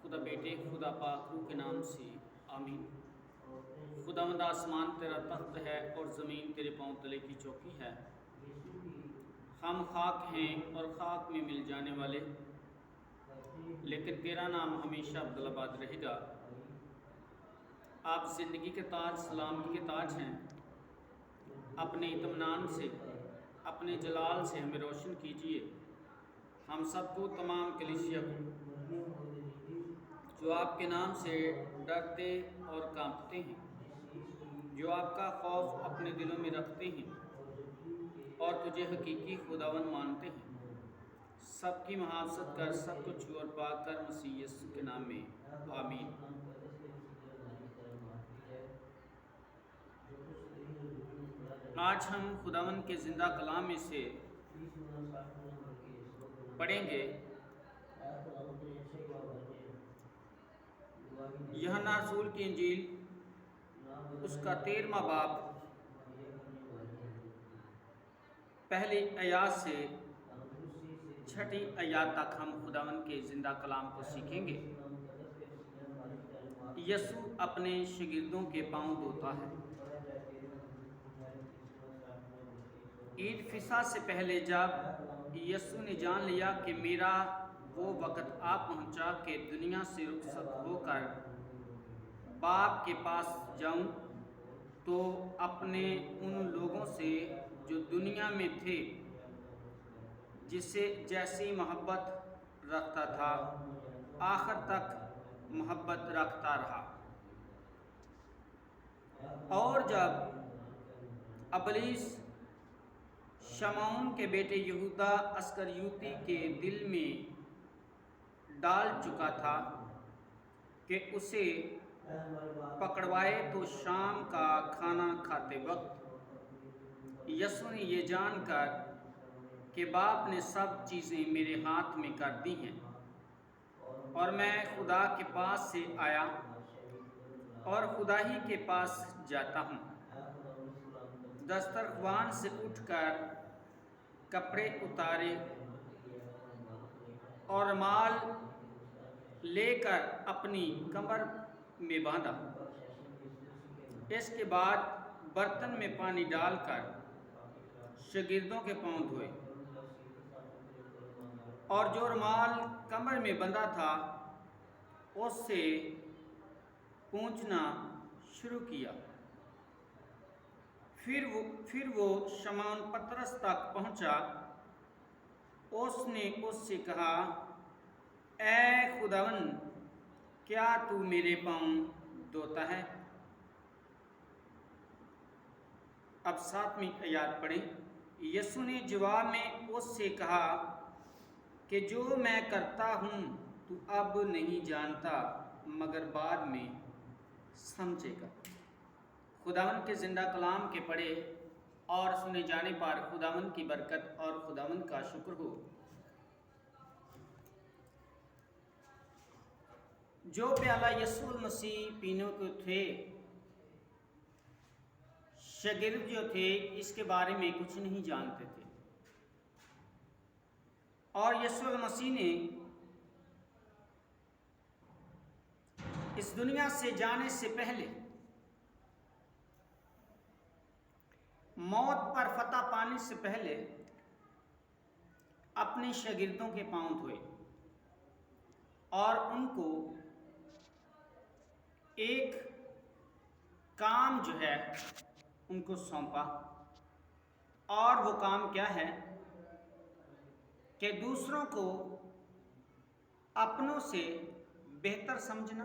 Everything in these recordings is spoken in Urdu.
خدا بیٹے خدا پاک روح کے نام سے آمین۔ خداوند آسمان تیرا تخت ہے اور زمین تیرے پاؤں تلے کی چوکی ہے۔ ہم خاک ہیں اور خاک میں مل جانے والے، لیکن تیرا نام ہمیشہ ابدالآباد رہے گا۔ آپ زندگی کے تاج، سلامتی کے تاج ہیں۔ اپنے اطمینان سے، اپنے جلال سے ہمیں روشن کیجیے، ہم سب کو، تمام کلیسیا کو جو آپ کے نام سے ڈرتے اور کانپتے ہیں، جو آپ کا خوف اپنے دلوں میں رکھتے ہیں اور تجھے حقیقی خداوند مانتے ہیں۔ سب کی محافظت کر، سب کو چھو اور پاک کر، مسیح یسوع کے نام میں آمین۔ آج ہم خداوند کے زندہ کلام میں سے پڑھیں گے یوحنا رسول کی انجیل، اس کا 13واں باب، پہلی آیات سے 6 آیات تک ہم خداوند کے زندہ کلام کو سیکھیں گے۔ یسوع اپنے شاگردوں کے پاؤں دھوتا ہے۔ عید فصح سے پہلے جب یسوع نے جان لیا کہ میرا وہ وقت آ پہنچا کہ دنیا سے رخصت ہو کر باپ کے پاس جاؤں، تو اپنے ان لوگوں سے جو دنیا میں تھے جسے جیسی محبت رکھتا تھا، آخر تک محبت رکھتا رہا۔ اور جب ابلیس شمعون کے بیٹے یہودا اسکریوتی کے دل میں ڈال چکا تھا کہ اسے پکڑوائے، تو شام کا کھانا کھاتے وقت یسوع نے یہ جان کر کہ باپ نے سب چیزیں میرے ہاتھ میں کر دی ہیں اور میں خدا کے پاس سے آیا اور خدا ہی کے پاس جاتا ہوں، دسترخوان سے اٹھ کر کپڑے اتارے اور رومال لے کر اپنی کمر میں باندھا۔ اس کے بعد برتن میں پانی ڈال کر شاگردوں کے پاؤں دھوئے اور جو رومال کمر میں بندھا تھا اس سے پونچھنا شروع کیا۔ پھر وہ شمعون پطرس تک پہنچا۔ اس نے اس سے کہا، اے خداوند، کیا تو میرے پاؤں دھوتا ہے؟ اب 7ویں آیات پڑھیں۔ یسوع نے جواب میں اس سے کہا کہ جو میں کرتا ہوں تو اب نہیں جانتا، مگر بعد میں سمجھے گا۔ خداوند کے زندہ کلام کے پڑھے اور سنے جانے پر خداوند کی برکت اور خداوند کا شکر ہو۔ جو پیالہ یسوع المسیح پینے کو تھے، شاگرد جو تھے اس کے بارے میں کچھ نہیں جانتے تھے، اور یسوع المسیح نے اس دنیا سے جانے سے پہلے موت پر فتح پانے سے پہلے اپنے شاگردوں کے پاؤں دھوئے اور ان کو ایک کام جو ہے ان کو سونپا، اور وہ کام کیا ہے کہ دوسروں کو اپنوں سے بہتر سمجھنا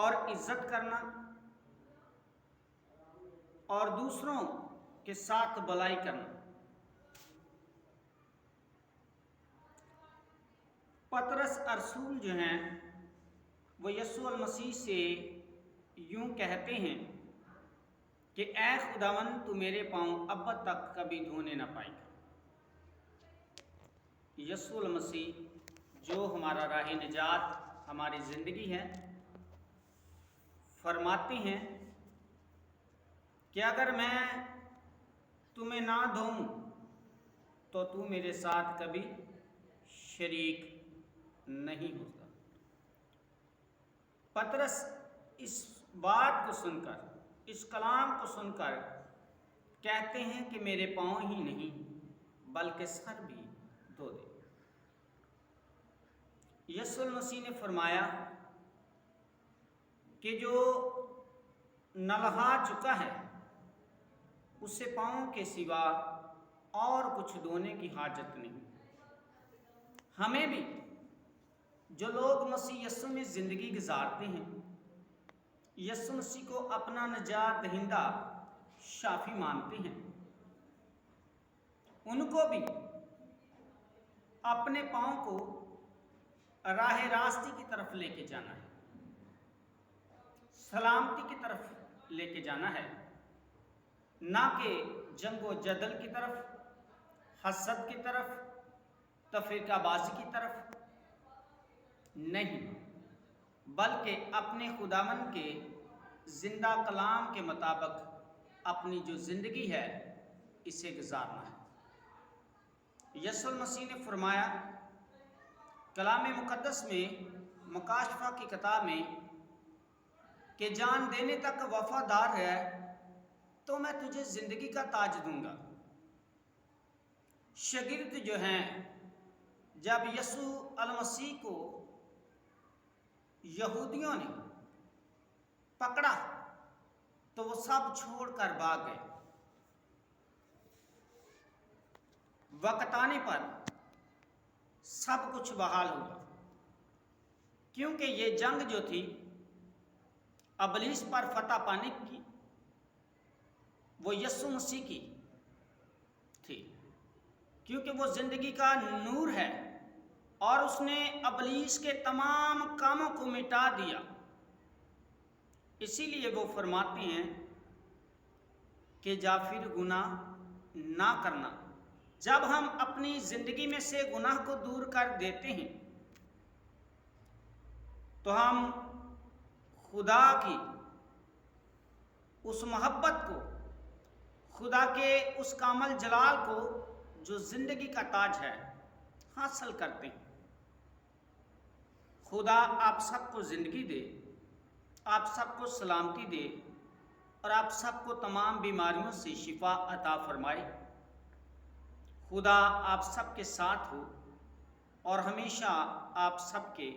اور عزت کرنا اور دوسروں کے ساتھ بھلائی کرنا۔ پطرس رسول جو ہیں وہ یسوع المسیح سے یوں کہتے ہیں کہ اے خداوند، تو میرے پاؤں اب تک کبھی دھونے نہ پائے گا۔ یسوع المسیح جو ہمارا راہ نجات، ہماری زندگی ہے، فرماتے ہیں کہ اگر میں تمہیں نہ دھوؤں تو میرے ساتھ کبھی شریک نہیں ہوتا۔ پطرس اس بات کو سن کر، اس کلام کو سن کر کہتے ہیں کہ میرے پاؤں ہی نہیں بلکہ سر بھی دھو دے۔ یسوع المسیح نے فرمایا کہ جو نلہا چکا ہے اسے پاؤں کے سوا اور کچھ دھونے کی حاجت نہیں۔ ہمیں بھی، جو لوگ مسیح یسوع میں زندگی گزارتے ہیں، یسوع مسیح کو اپنا نجات دہندہ شافی مانتے ہیں، ان کو بھی اپنے پاؤں کو راہ راستی کی طرف لے کے جانا ہے، سلامتی کی طرف لے کے جانا ہے، نہ کہ جنگ و جدل کی طرف، حسد کی طرف، تفرقہ بازی کی طرف نہیں، بلکہ اپنے خداوند کے زندہ کلام کے مطابق اپنی جو زندگی ہے اسے گزارنا ہے۔ یسوع المسیح نے فرمایا کلام مقدس میں، مکاشفہ کی کتاب میں، کہ جان دینے تک وفادار ہے تو میں تجھے زندگی کا تاج دوں گا۔ شاگرد جو ہیں، جب یسوع المسیح کو یہودیوں نے پکڑا تو وہ سب چھوڑ کر بھاگ گئے۔ وقت آنے پر سب کچھ بحال ہوا، کیونکہ یہ جنگ جو تھی ابلیس پر فتح پانے کی، وہ یسوع مسیح کی تھی، کیونکہ وہ زندگی کا نور ہے اور اس نے ابلیس کے تمام کاموں کو مٹا دیا۔ اسی لیے وہ فرماتے ہیں کہ جا پھر گناہ نہ کرنا۔ جب ہم اپنی زندگی میں سے گناہ کو دور کر دیتے ہیں تو ہم خدا کی اس محبت کو، خدا کے اس کامل جلال کو جو زندگی کا تاج ہے، حاصل کرتے ہیں۔ خدا آپ سب کو زندگی دے، آپ سب کو سلامتی دے اور آپ سب کو تمام بیماریوں سے شفا عطا فرمائے۔ خدا آپ سب کے ساتھ ہو اور ہمیشہ آپ سب کے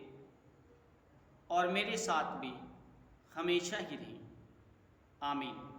اور میرے ساتھ بھی ہمیشہ ہی رہیں۔ آمین۔